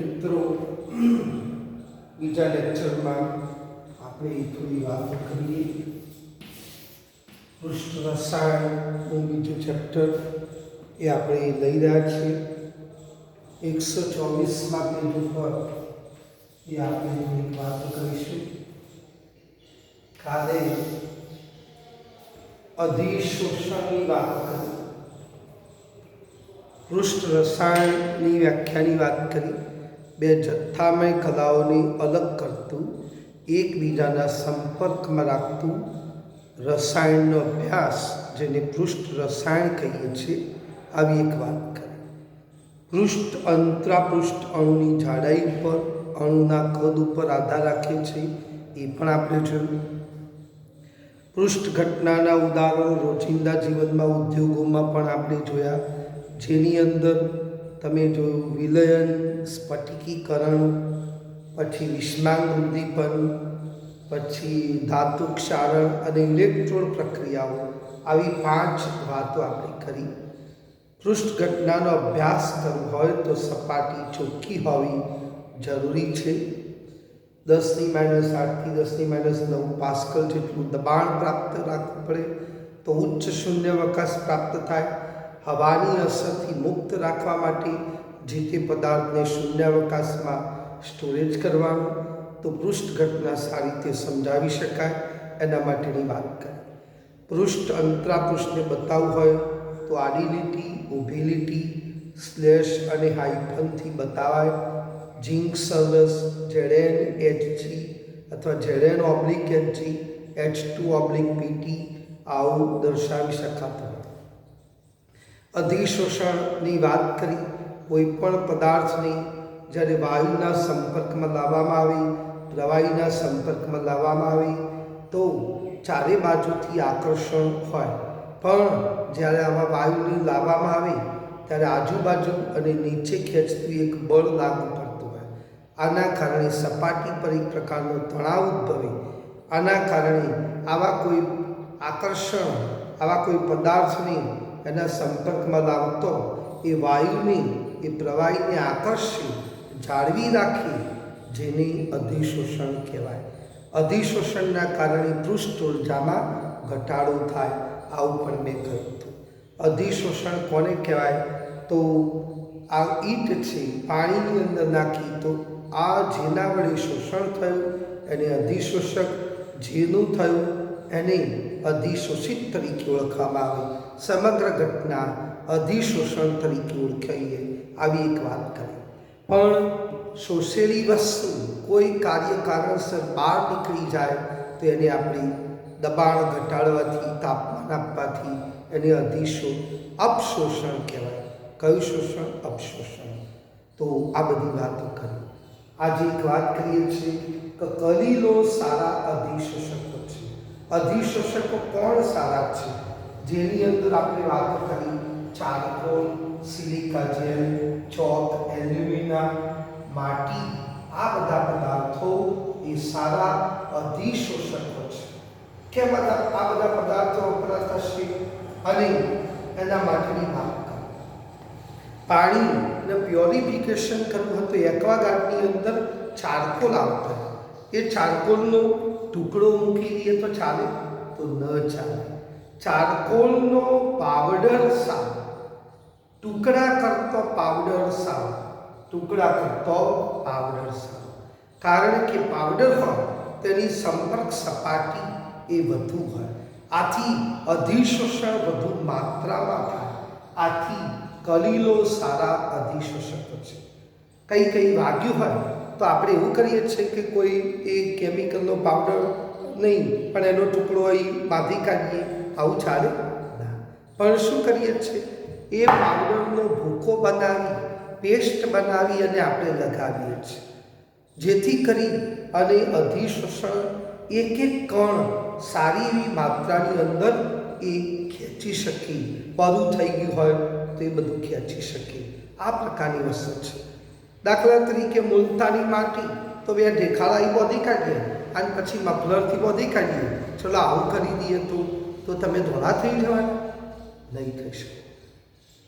મિત્રો બીજા લેક્ચરમાં આપણે થોડી વાતો કરીએ. પૃષ્ઠ રસાયણનું બીજું ચેપ્ટર એ આપણે લઈ રહ્યા છીએ. 124માં પેજ ઉપર એ આપણે થોડીક વાતો કરીશું. કાલે અધિશોષણની વાત કરી, પૃષ્ઠ રસાયણની વ્યાખ્યાની વાત કરી. બે જથ્થામય કલાઓને અલગ કરતું, એકબીજાના સંપર્કમાં રાખતું રસાયણનો અભ્યાસ, જેને પૃષ્ઠ રસાયણ કહીએ છીએ, આવી એક વાત કરી. પૃષ્ઠ અંતરાપૃષ્ઠ અણુની જાડાઈ ઉપર, અણુના કદ ઉપર આધાર રાખે છે, એ પણ આપણે જોયું. પૃષ્ઠ ઘટનાના ઉદાહરણો રોજિંદા જીવનમાં, ઉદ્યોગોમાં પણ આપણે જોયા, જેની અંદર તમે જોયું વિલયન, સ્ફટિકીકરણ, પછી વિષમાંગ ઉદ્દીપન, પછી ધાતુ ક્ષારણ અને ઇલેક્ટ્રોડ પ્રક્રિયાઓ, આવી 5 વાતો આપણે કરી. પૃષ્ઠ ઘટનાનો અભ્યાસ કરવો હોય તો સપાટી ચોખ્ખી હોવી જરૂરી છે. 10⁻8 થી 10⁻9 પાસ્કલ જેટલું દબાણ પ્રાપ્ત રાખવું પડે તો ઉચ્ચ શૂન્યાવકાશ પ્રાપ્ત થાય. હવાની અસરથી મુક્ત રાખવા માટે જે તે પદાર્થને શૂન્યાવકાશમાં સ્ટોરેજ કરવાનું, તો પૃષ્ઠ ઘટના સારી રીતે સમજાવી શકાય એના માટેની વાત કરી. પૃષ્ઠ અંતરાપૃષ્ઠને બતાવવું હોય તો આડી લીટી, ઊભી લીટી, સ્લેશ અને હાઇફનથી બતાવાય. ઝિંક સરસ ZnHg અથવા Zn/Hg H2/Pt આવું દર્શાવી શકાતું હોય. અધિશોષણની વાત કરી. કોઈ પણ પદાર્થને જ્યારે વાયુના સંપર્કમાં લાવવામાં આવે, પ્રવાહીના સંપર્કમાં લાવવામાં આવે તો ચારે બાજુથી આકર્ષણ હોય, પણ જ્યારે આવા વાયુને લાવવામાં આવે ત્યારે આજુબાજુ અને નીચે ખેંચતું એક બળ લાગુ પડતું હોય. આના કારણે સપાટી પર એક પ્રકારનો તણાવ ઉદ્ભવે. આના કારણે આવા કોઈ આકર્ષણ, આવા કોઈ પદાર્થને એના સંપર્કમાં લાવતો એ વાયુને, એ પ્રવાહીને આકર્ષી જાળવી રાખી, જેને અધિશોષણ કહેવાય. અધિશોષણના કારણે પૃષ્ઠ ઊર્જામાં ઘટાડો થાય, આવું પણ મેં કહ્યું હતું. અધિશોષણ કોને કહેવાય? તો આ ઈંટ છે, પાણીની અંદર નાખી તો આ જેના વડે શોષણ થયું એને અધિશોષક, જેનું થયું એને અધિશોષિત તરીકે ઓળખવામાં આવે. સમગ્ર ઘટના અધિશોષણ તરીકે ઓળખાઈએ, આવી એક વાત કરી. પણ શોષેલી વસ્તુ કોઈ કાર્ય કારણસર બહાર નીકળી જાય તો એને આપણે દબાણ ઘટાડવાથી, તાપમાન આપવાથી એને અપશોષણ કહેવાય. કયું શોષણ? અપશોષણ. તો આ બધી વાતો કરી. આજે એક વાત કરીએ છીએ કે કલીલો સારા અધિશોષકો છે. અધિશોષકો કોણ સારા છે? જેની અંદર આપણે વાતો કરી ચારકોલ, સિલિકા જેલ, ચોક, એલ્યુમિના, માટી, આ બધા પદાર્થો એ સારા અધિશોષકો છે. કેમ આ બધા પદાર્થો વપરાતા છે અને એના માટેની વાત કરી. પાણીને પ્યોરિફિકેશન કરવું હોય તો એક્વાગાર્ડની અંદર ચારકોલ આવતો હોય, એ ચારકોલનો ટુકડો મૂકી દઈએ તો ચાલે? તો ન ચાલે. ચારકોલનો પાવડર સાવ, ટુકડા કરતો પાવડર સાવ, ટુકડા કરતો પાવડર સાવ. કારણ કે પાવડર હોય તેની સંપર્ક સપાટી એ વધુ હોય, આથી અધિશોષણ વધુ માત્રામાં થાય. આથી કલીલો સારા અધિશોષકો છે. કઈ વાગ્યું હોય તો આપણે એવું કરીએ છીએ કે કોઈ એ કેમિકલનો પાવડર નહીં, પણ એનો ટુકડો અહીં બાંધી કાઢીએ, આવું ચાલે ના. પણ શું કરીએ છીએ? એ પાવડરનો ભૂકો બનાવી, પેસ્ટ બનાવી અને આપણે લગાવીએ છીએ, જેથી કરી અને અધિશોષણ એક કણ સારી એવી માત્રાની અંદર એ ખેંચી શકે. પરું થઈ ગયું હોય તો એ બધું ખેંચી શકે. આ પ્રકારની વસ્તુ છે. દાખલા તરીકે મુલતાની માટી, તો બે ઢેખાળા બોધી કાઢીએ અને પછી મફલરથી બોધી કાઢીએ. ચલો આવું કરી દઈએ તો તમે ધોળા થઈ જવાના? નહીં થઈ શકે.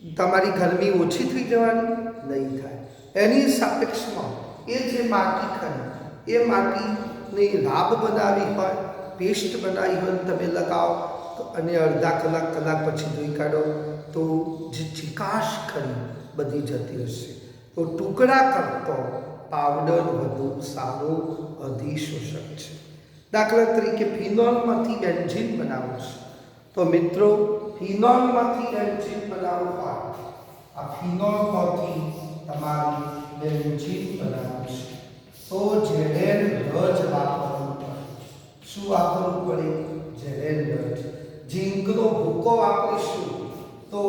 તમારી ગરમી ઓછી થઈ જવાની? નહીં થાય. એની સાપેક્ષમાં એ જે માટી ખરી એ માટીની રાબ બનાવી હોય, પેસ્ટ બનાવી હોય, તમે લગાવો તો અને અડધા કલાક પછી ધોઈ કાઢો તો જે ચિકાશ ખરી બધી જતી હશે. તો ટુકડા કરતો પાવડર વધુ સારો અધિશોષક છે. દાખલા તરીકે ફિનોલમાંથી બેન્ઝીન બનાવવું છે તો મિત્રો ફિનોલમાંથી બેન્ઝીન બનાવવું હોય, આ ફિનોલમાંથી તમારી બેન્ઝીન બનાવવું છે તો ઝેરેન રજ વાપરવું પડે. શું વાપરવું પડે? ઝેરેન રજ. ઝીંકનો ભૂકો વાપરીશું તો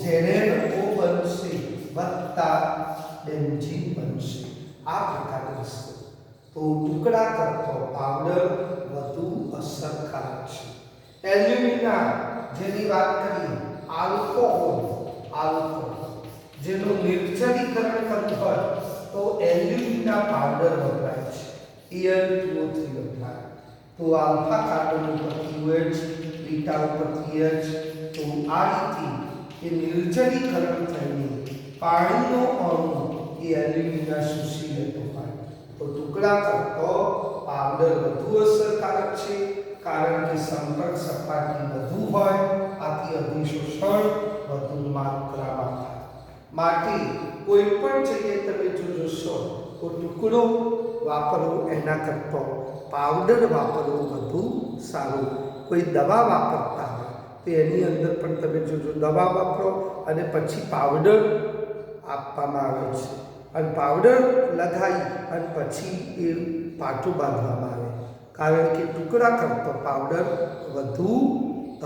ઝેરેન ઓ બનશે વત્તા બેન્ઝીન બનશે. આ પ્રકારની વસ્તુ. તો ટુકડા કરતો પાવડર વધુ અસરકારક છે. એલ્યુમિના જેની વાત કરીએ, આલ્કોહોલ જેનું નિર્જલીકરણ કરવું હોય તો એલ્યુમિના પાવડર વપરાય છે. Al2O3 વપરાય. તો આલ્ફા કાર્બન ઉપરથી OH, બીટા ઉપરથી H. તો આ રીતે એ નિર્જલીકરણ થઈને પાણીનો અણુ એ એલ્યુમિના શોષી લેતો હોય. તો ટુકડા કરતો પાવડર વધુ અસરકારક છે કારણ કે સંપર્ક સપાટી વધુ હોય, આથી અધિશોષણ વધુ માત્રામાં થાય. માટે કોઈ પણ જગ્યાએ તમે જોશો તો ટુકડો વાપરવો એના કરતો પાવડર વાપરવો વધુ સારું. કોઈ દવા વાપરતા હોય તો એની અંદર પણ તમે જોજો દવા વાપરો અને પછી પાવડર આપવામાં આવે છે અને પાવડર લગાવી અને પછી એ પાટું બાંધવામાં આવે કારણ કે ટુકડા કરતો પાવડર વધુ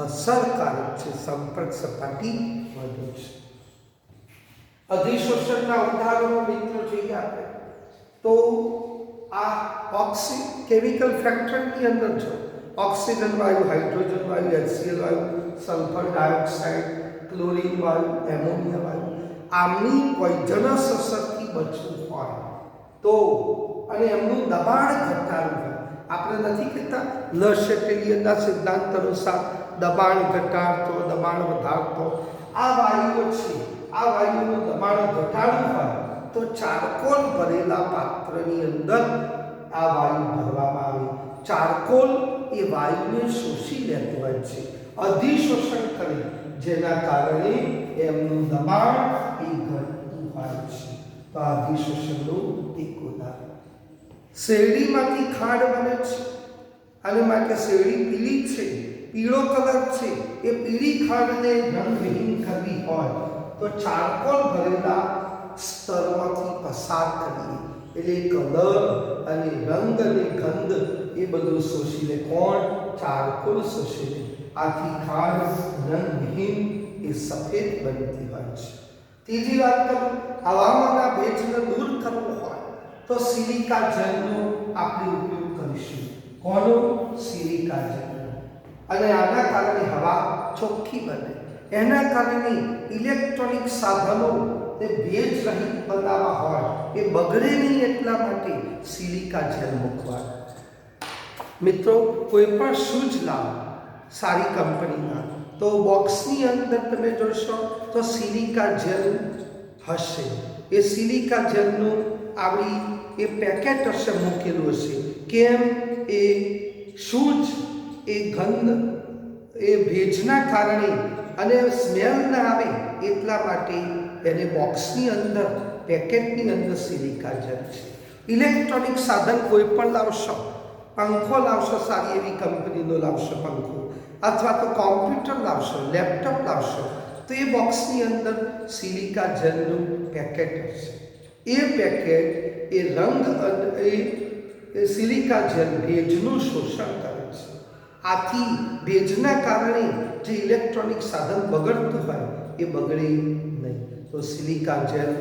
અસરકારક છે, સંપર્ક સપાટી વધુ છે. અધિશોષણના ઉદાહરણો મિત્રો જોઈએ આપણે તો આ કેમિકલ ફેક્ટરની અંદર જો ઓક્સિજન વાયુ, હાઇડ્રોજન વાયુ, HCl વાયુ, સલ્ફર ડાયોક્સાઇડ, ક્લોરીન વાયુ, એમોનિયા વાયુ આમની પોઈઝનસ અસરથી બચવું હોય તો અને એમનું દબાણ ઘટાડવું હોય. આપણે નથી કહેતા લશેટેલિયનના સિદ્ધાંત અનુસાર દબાણ ઘટાડતો, દબાણ વધારતો આ વાયુઓ છે. આ વાયુનું દબાણ ઘટાડવું હોય તો ચારકોલ ભરેલા પાત્રની અંદર આ વાયુ ભરવામાં આવે. ચારકોલ એ વાયુને શોષી લેતું હોય છે, અધિશોષણ કરે, જેના કારણે એમનું દબાણ એ ઘટતું હોય છે. તો આ અધિશોષણનું એક ઉદાહરણ. શેરડીમાંથી ખાંડ બને છે અને માટે શેરડી પીળી છે, પીળો કલર છે. એ પીળી ખાંડને રંગવિહીન કરવી હોય તો ચારકોલ ભરેલા સ્તરમાંથી પસાર કરીએ એટલે કલર અને રંગ અને ગંધ એ બધું શોષી લે. કોણ? ચારકોલ શોષી લે. આથી ખાંડ રંગવિહીન એ સફેદ બનતી હોય છે. ત્રીજી વાત કરું, હવામાનના ભેજને દૂર કરવો હોય તો સિલિકા જેલનો આપણે ઉપયોગ કરીશું. કોનો? Silica gel. અને આના કારણે હવા ચોખ્ખી બને. એના કારણે ઇલેક્ટ્રોનિક સાધનો તે ભેજ રહિત બનાવવા હોય એ બગડે નહીં એટલા માટે સિલિકા જેલ મૂકવા. મિત્રો કોઈ પણ શૂઝ લાવો સારી કંપનીના તો બોક્સની અંદર તમે જોશો તો સિલિકા જેલ હશે. એ સિલિકા જેલનું આવી એ પેકેટ હશે, મૂકેલું હશે. કેમ? એ શૂઝ એ ગંધ એ ભેજના કારણે અને સ્મેલ ના આવે એટલા માટે એને બોક્સની અંદર પેકેટની અંદર સિલિકા જેલ છે. ઇલેક્ટ્રોનિક સાધન કોઈ પણ લાવશો, પંખો લાવશો, સારી એવી કંપનીનો લાવશો પંખો, અથવા તો કોમ્પ્યુટર લાવશો, લેપટોપ લાવશો તો એ બોક્સની અંદર સિલિકા જેલનું પેકેટ હશે. એ પેકેટ એ રંગ અને એ સિલિકા જેલ ભેજનું શોષણ કરે છે. આથી ભેજના કારણે જે ઇલેક્ટ્રોનિક સાધન બગડતું હોય એ બગડે નહીં. તો સિલિકા જેલ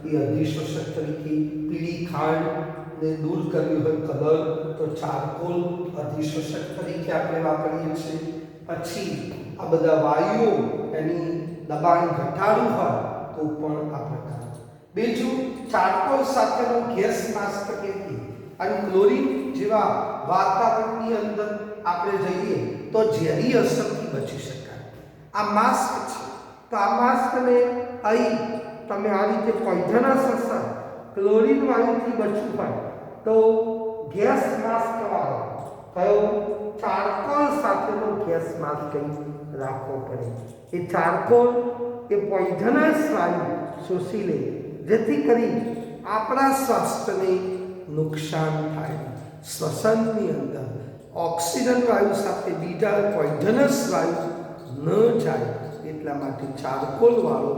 એ અધિશોષક તરીકે, પીળી ખાંડને દૂર કરવી હોય કલર તો ચારકોલ અધિશોષક તરીકે આપણે વાપરીએ છીએ. પછી આ બધા વાયુઓ એની દબાણ ઘટાડવું હોય તો પણ આ પ્રકાર. બીજું, ચારકોલ સાથેનો ગેસ માસ્ક કેવી અને ક્લોરીન જેવા વાતાવરણની અંદર આપણે જઈએ તો ઝેરી અસરથી બચી શકાય. આ માસ્ક છે તો આ માસ્કને અહીં તમે આ રીતે પોઈઝનસ હશે, ક્લોરીન વાયુથી બચવું હોય તો ગેસ માસ્ક વાળો કયો ચારકોલ સાથેનો ગેસ માસ્ક કંઈ રાખવો પડે. એ ચારકોલ એ પોઈઝનસ વાયુ શોષી લે, જેથી કરી આપણા સ્વાસ્થ્યને નુકસાન થાય. શ્વસનની અંદર ઓક્સિજન વાયુ સાથે બીજા પોઈઝનસ વાયુ ન જાય એટલા માટે ચારકોલ વાળો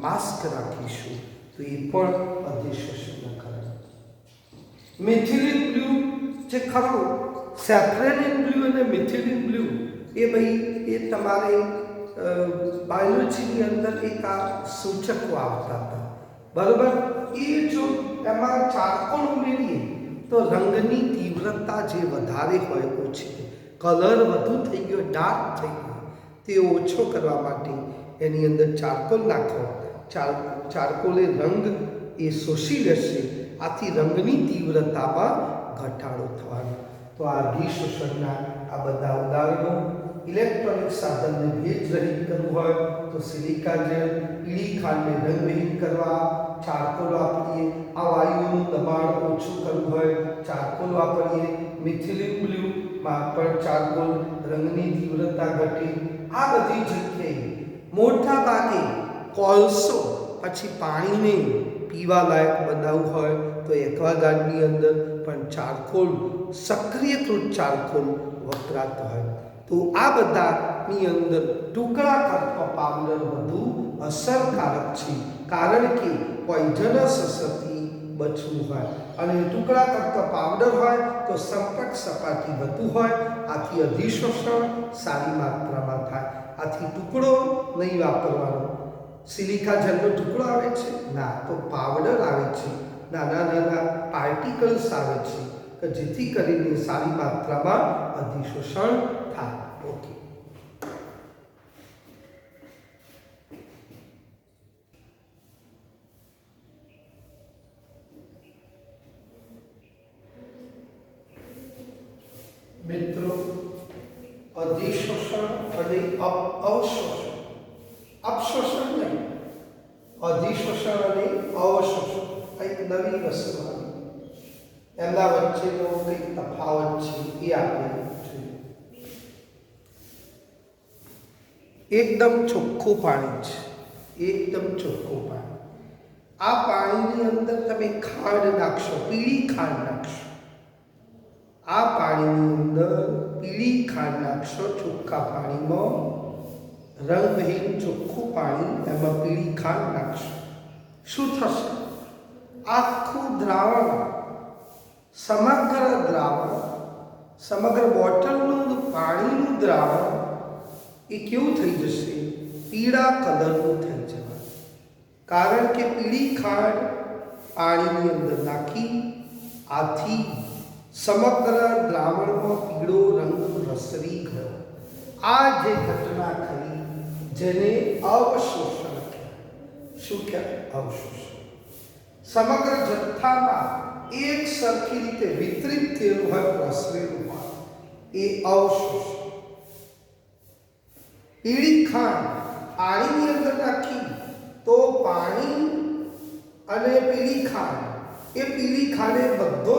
માસ્ક રાખીશું તો એ પણ અધિશોષણ કરે. મિથિલિન બ્લુ જે ખરો સેફ્રેનિન બ્લુ અને મિથિલિન બ્લુ એ ભાઈ એ તમારે બાયોલોજીની અંદર એક આ સૂચકો આવતા હતા, બરાબર. એ જો એમાં ચારકોલ ઉમેરીએ તો રંગની તીવ્રતા જે વધારે હોય ઓછી, કલર વધુ થઈ ગયો, ડાર્ક થઈ ગયો, તે ઓછો કરવા માટે એની અંદર ચારકોલ નાખો. ચારકોલે રંગ એ શોષી લેશે, આથી રંગની તીવ્રતામાં ઘટાડો થવાનો. તો આ અધિશોષણના આ બધા ઉદાહરણો. ઇલેક્ટ્રોનિક સાધનને ભેજ રહિત કરવું હોય તો સિલિકા જેલ, પીળી ખાંડને રંગવિહીન કરવા ચારકોલ વાપરીએ. આ વાયુઓનું દબાણ ઓછું કરવું હોય ચારકોલ વાપરીએ. મિથિલિન બ્લુમાં પણ ચારકોલ રંગની તીવ્રતા ઘટે. આ બધી જગ્યાએ મોટા ભાગે કોલસો પછી પાણીને પીવા લાયક બનાવવું હોય તો એક્વાગાર્ડની અંદર પણ ચારકોલ, સક્રિયકૃત ચારકોલ વપરાતો હોય. તો આ બધાની અંદર ટુકડા કરતો પાવડર વધુ અસરકારક છે, કારણ કે પોઈઝનસ અસરથી બચવું હોય અને ટુકડા કરતો પાવડર હોય તો સંપર્ક સપાટી વધુ હોય, આથી અધિશોષણ સારી માત્રામાં થાય. આથી ટુકડો નહીં વાપરવાનો. સિલિકા જેલનો ટુકડો આવે છે ના, તો પાવડર આવે છે, નાના નાના પાર્ટિકલ્સ આવે છે કે જેથી કરીને સારી માત્રામાં અધિશોષણ થાય. ઓકે, મિત્રો, અધિશોષણ અને અવશોષણ, અપશોષણ નહીં, અધિશોષણ અને અવશોષણ એક નવી વસ્તુ આવી, એમના વચ્ચેનો કંઈક તફાવત છે એ આપણે જોઈએ. એકદમ ચોખ્ખું પાણી છે, એકદમ ચોખ્ખું પાણી. આ પાણીની અંદર તમે ખાંડ નાખશો, પીળી ખાંડ નાખશો. આ પાણીની અંદર પીળી ખાંડ નાખશો, ચોખ્ખા પાણીમાં રંગહીન ચોખ્ખું પાણી, એમાં પીળી ખાંડ નાખશો. શું થશે? આખું દ્રાવણ, સમગ્ર દ્રાવણ, સમગ્ર બોટલનું પાણીનું દ્રાવણ એ કેવું થઈ જશે? પીળા કલરનું થઈ જવાનું. કારણ કે પીળી ખાંડ પાણીની અંદર નાખી, આથી સમગ્ર દ્રાવણમાં પીળો રંગ રસરી ગયો. આ જે ઘટના કરી જેને અવશોષણ કહેવાય. શું કહેવાય? અવશોષણ. સમગ્ર જથ્થામાં એક સરખી રીતે વિતરિત થયેલું હોય, પ્રસરેલું હોય, એ અવશોષણ. પીળી ખાંડ પાણીની અંદર નાખી તો પાણી અને પીળી ખાંડ, એ પીળી ખાંડે બધો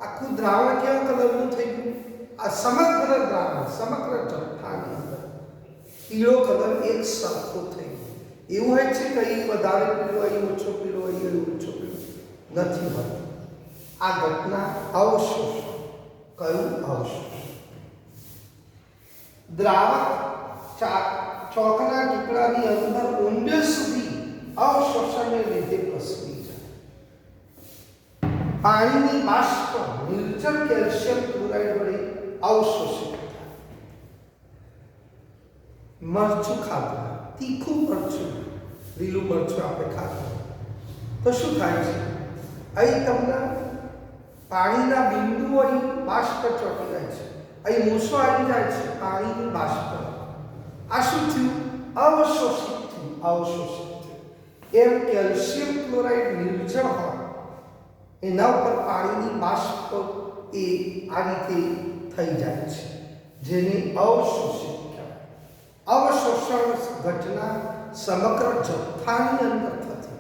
આખું દ્રાવણ કેવા કલરનું થઈ ગયું? આ સમગ્ર દ્રાવણ, સમગ્ર જથ્થાની અંદર પીળો કલર એક સરખો થઈ ગયો. એવું હોય છે કે અહીં વધારે પીળો, અહીં ઓછો પીળો, અહીં ઓછો પીળો નથી હોતું. આ ઘટના અવશોષણ. કયું? અવશોષણ. દ્રાવક ચોકના ટુકડાની અંદર ઊંડે સુધી અવશોષણને લીધે પ્રસરી જાય. પાણીની બાષ્પ નિર્જળ કેલ્શિયમ ક્લોરાઇડ વડે અવશોષિત થાય. મરચું ખાધું, તીખું મરચું, લીલું મરચું આપણે ખાધું તો શું થાય છે? અહીં તમને પાણીના બિંદુઓ અહીં બાષ્પ ચોંટી જાય છે, અહીં મૂસો આવી જાય છે, પાણીની બાષ્પ. આ શું થયું? અવશોષિત થયું, અવશોષિત થયું. એમ કેલ્શિયમ ક્લોરાઇડ નિર્જળ હોય એના ઉપર પાણીની બાષ્પ એ આ રીતે થઈ જાય છે, જેને અવશોષિત કહેવાય. અવશોષણ ઘટના સમગ્ર જથ્થાની અંદર થતી,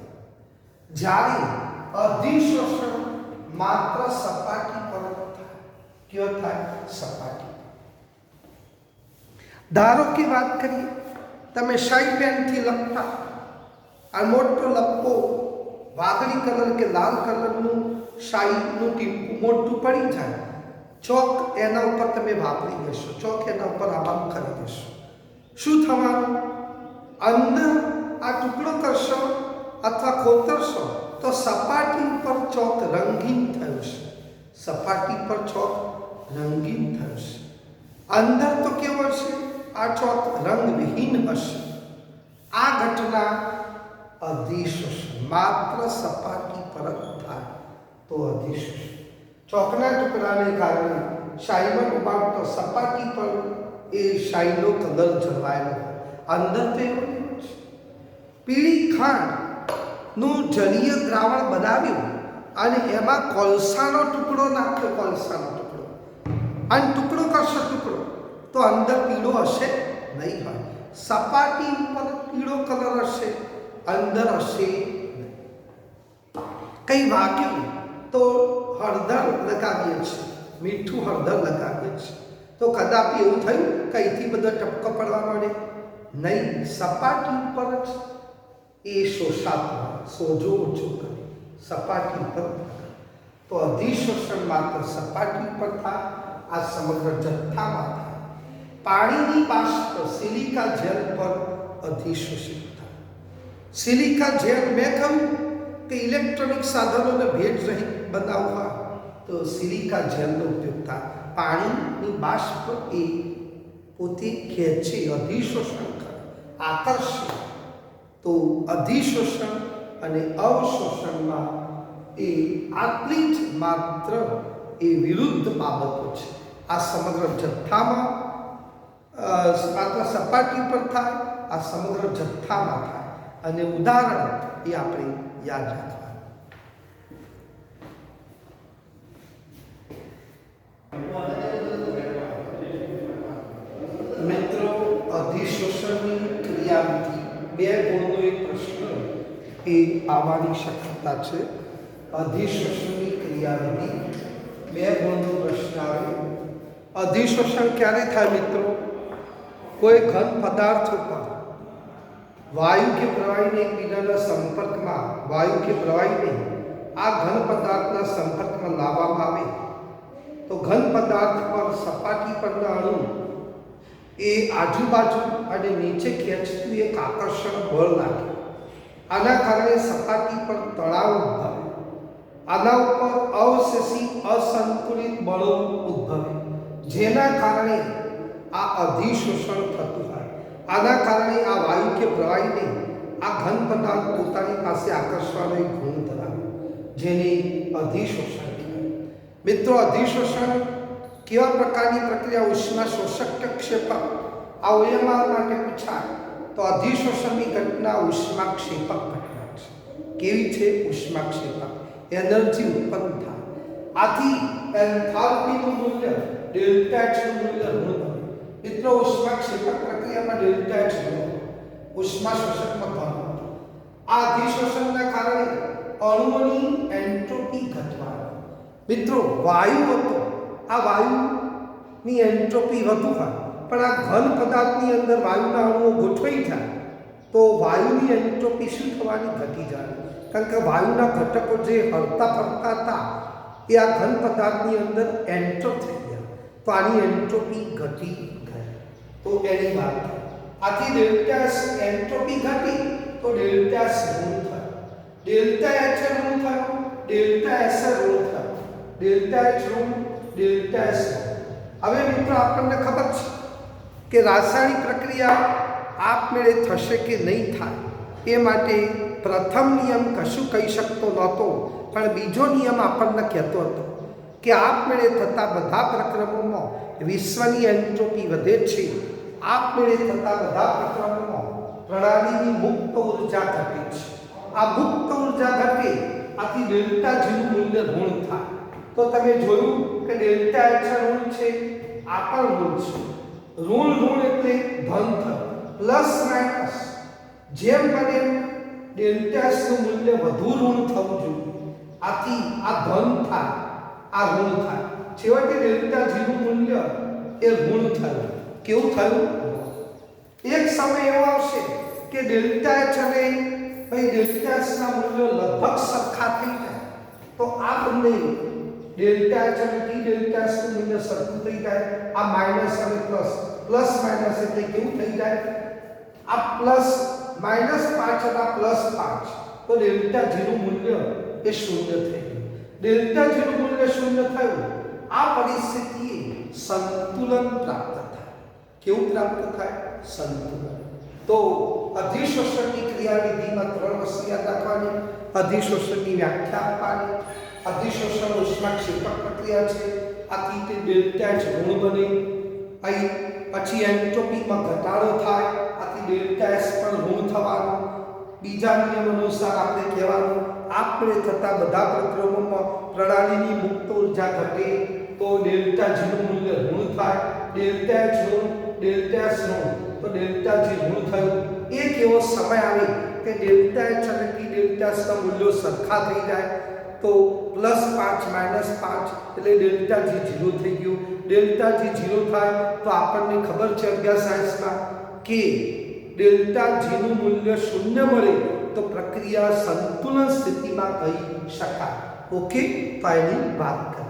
જ્યારે અધિશોષણ માત્ર સપાટી પર થાય. કયો થાય? સપાટી. ધારો કે વાત કરીએ, તમે શાઈ પેનથી લખતા, આ મોટો લપ્પો વાદળી કલર કે લાલ કલરનું શાહીનું ટીપું મોટું પડી જાય, ચોક એના ઉપર તમે વાપરી દેશો, ચોક એના ઉપર આરામ કરી દેશો, શું થવાનું? અંદર આ ટુકડો કરશો અથવા ખોતરશો તો સપાટી પર ચોક રંગીન થયું છે, સપાટી પર ચોક રંગીન થયું છે. અંદર તો કેવો છે? આ ચોક રંગવિહીન હશે. આ ઘટના અધિશોષણ, માત્ર સપાટી પર જ થાય તો અધિશોષણ. ચોકના ટુકડાને કારણે શાહીમાં ઉપાડતો સપાટી પર એ શાહીનો કલર જળવાયેલો હોય, અંદર તો એવું નહીં છે. પીળી ખાંડનું જલીય દ્રાવણ બનાવ્યું અને એમાં કોલસાનો ટુકડો નાખ્યો, કોલસાનો ટુકડો, અને ટુકડો કરશો ટુકડો તો અંદર પીળો હશે નહીં હોય, સપાટી ઉપર પીળો કલર હશે, અંદર હશે નહીં. કંઈ વાગ્યું તો હળદર લગાવીએ છીએ, મીઠું હળદર લગાવીએ છીએ, તો કદાપી એવું થયું કે અહીંથી બધો ટપકો પડવા માંડે? નહીં, સપાટી ઉપર જ એ શોષાતો, સોજો ઓછો કરે, સપાટી પર. તો અધિશોષણ માત્ર સપાટી પર થાય, આ સમગ્ર જથ્થામાં થાય. પાણીની બાષ્પ સિલિકા જેલ પર અધિશોષિત થાય. સિલિકા જેલ મેં કહ્યું કે ઇલેક્ટ્રોનિક સાધનોને ભેજ રહિત બનાવવા તો સિલિકા જેલનો ઉપયોગ થાય. પાણીની બાષ્પ એ પોતે ખેંચે, અધિશોષણ કરે, આકર્ષે. તો અધિશોષણ અને અવશોષણમાં એ આટલી જ માત્ર એ વિરુદ્ધ બાબતો છે. આ સમગ્ર જથ્થામાં માત્ર સપાટી પર થાય, આ સમગ્ર જથ્થામાં થાય. અને ઉદાહરણ એ આપણે યાદ રાખવાનું. મિત્રો, અધિશોષણની ક્રિયાવિધિ, બે ગુણનો એક પ્રશ્ન એ આવવાની શક્યતા છે. અધિશોષણની ક્રિયાવિધિ, બે ગુણનો પ્રશ્ન આવે. અધિશોષણ ક્યારે થાય મિત્રો? કોઈ ઘન પદાર્થો પર વાયુ કે પ્રવાહીને એકબીજાના સંપર્કમાં, વાયુ કે પ્રવાહીને આ ઘન પદાર્થના સંપર્કમાં લાવવામાં આવે તો ઘન પદાર્થ પર સપાટી પરના અણુ એ આજુબાજુ અને નીચે ખેંચતું એક આકર્ષણ બળ લાગે. આના કારણે સપાટી પર તણાવ ઉદ્ભવે, આના ઉપર અવશેષી અસંતુલિત બળો ઉદ્ભવે, જેના કારણે આ અધિશોષણ થતું હોય. આના કારણે આ વાયુ કે પ્રવાહીને આ ઘન પદાર્થ પોતાની પાસે આકર્ષવાનો એક ગુણ ધરાવે, જેને અધિશોષણ કહેવાય. મિત્રો, અધિશોષણ કેવા પ્રકારની પ્રક્રિયા? ઉષ્મા શોષક કે ક્ષેપક? આ OMR માટે પૂછાય તો અધિશોષણની ઘટના ઉષ્માક્ષેપક ઘટના છે. કેવી છે? ઉષ્માક્ષેપક. એનર્જી ઉત્પન્ન થાય. આથી એન્થાલ્પીનું મૂલ્ય, ડેલ્ટા એચનું મૂલ્ય ઋણ બને. મિત્રો, ઉષ્માક્ષેપક પ્રક્રિયામાં ડેલ્ટા એચ ઋણ, ઉષ્મા શોષકમાં ધન. આ અધિશોષણના કારણે અણુઓની એન્ટ્રોપી ઘટવાની. મિત્રો, વાયુ હતો, આ વાયુની એન્ટ્રોપી વધુ હોય, પણ આ ઘન પદાર્થની અંદર વાયુના અણુઓ ગોઠવાઈ જાય તો વાયુની એન્ટ્રોપી શું થવાની? ઘટી જાય. કારણ કે વાયુના ઘટકો જે હરતા ફરતા હતા એ આ ઘન પદાર્થની અંદર એન્ટર થઈ ગયા, તો આની એન્ટ્રોપી ઘટી ગઈ. તો એની વાત થાય. આથી ડેલ્ટા એસ એન્ટ્રોપી ઘટી તો ડેલ્ટા એસ ઋણ થાય, ડેલ્ટા એચ ઋણ થાય, ડેલ્ટા એસ ઋણ થાય, ડેલ્ટા એચ ઋણ, ડેલ્ટા એસ. હવે મિત્રો, આપણને ખબર છે કે રાસાયણિક પ્રક્રિયા આપમેળે થશે કે નહીં થાય એ માટે પ્રથમ નિયમ કશું કહી શકતો નહોતો, પણ બીજો નિયમ આપણને કહેતો હતો કે આપમેળે થતા બધા પ્રક્રમોમાં વિશ્વની એન્ટ્રોપી વધે છે. આપમેળે થતા બધા પ્રક્રમોમાં પ્રણાલીની મુક્ત ઉર્જા ઘટે છે. આ મુક્ત ઉર્જા ઘટે, આથી ડેલ્ટા જીનું મૂલ્ય ઋણ થાય. તો તમે જોયું કે ડેલ્ટા એચ ઋણ છે, આ પણ ઋણ છે. ઋણ ઋણ એટલે ધન થયું. પ્લસ માઇનસ જેમ બને ડેલ્ટા એસ નું મૂલ્ય વધુ ઋણ થવું જોઈએ. આથી આ ધન થાય, આ ઋણ થાય. છેવટે ડેલ્ટા જી નું મૂલ્ય એ ઋણ થયું. કેવું થયું? એક સમય એવો આવશે કે ડેલ્ટા એચ અને ભાઈ ડેલ્ટા એસ ના મૂલ્યો લગભગ સરખા થઈ જાય. તો આ બંને ડેલ્ટા એચ અને ટી ડેલ્ટા એસ નું મૂલ્ય સરખું થઈ જાય. આ માઈનસ અને પ્લસ, પ્લસ માઈનસ એટલે કેવું થઈ જાય? આ પ્લસ માઈનસ 5 અને પ્લસ 5, તો ડેલ્ટા જી નું મૂલ્ય એ શૂન્ય થઈ ગયું. ડેલ્ટા જી નું મૂલ્ય શૂન્ય થયું. આ પરિસ્થિતિએ સંતુલન પ્રાપ્ત થાય. કેવું પ્રાપ્ત થાય? સંતુલન. તો અધિશોષણની ક્રિયાવિધિમાં 3 વસ્તુ યાદ રાખવાની. અધિશોષણની વ્યાખ્યા આપવાની. અધિશોષણ ઉષ્માક્ષેપક પ્રક્રિયા છે. આથી તે ડેલ્ટા એચ ઋણ બને. અહીં પછી એન્ટ્રોપીમાં ઘટાડો થાય. આથી ડેલ્ટા એસ પણ ઋણ થવાનું. બીજા નિયમ અનુસાર આપણે કહેવાનું આપણે થતા બધા પ્રક્રમોમાં પ્રણાલીની મુક્ત ઉર્જા ઘટે તો ડેલ્ટા જી નું મૂલ્ય ઋણ થાય. ડેલ્ટા એચ ઋણ, ડેલ્ટા એસ ઋણ, તો ડેલ્ટા જી ઋણ થયું. એક એવો સમય આવે કે ડેલ્ટા એચ અને ટી ડેલ્ટા એસ ના મૂલ્યો સરખા થઈ જાય. તો +5 -5 એટલે ડેલ્ટા જી 0 થઈ ગયું. ડેલ્ટા જી 0 થાય તો આપણને ખબર છે અભ્યાસ સાયન્સમાં કે ડેલ્ટા જી નું મૂલ્ય શૂન્ય મળે તો પ્રક્રિયા સંતુલન સ્થિતિમાં કહી શકાય. ઓકે, તો એની વાત કરીએ.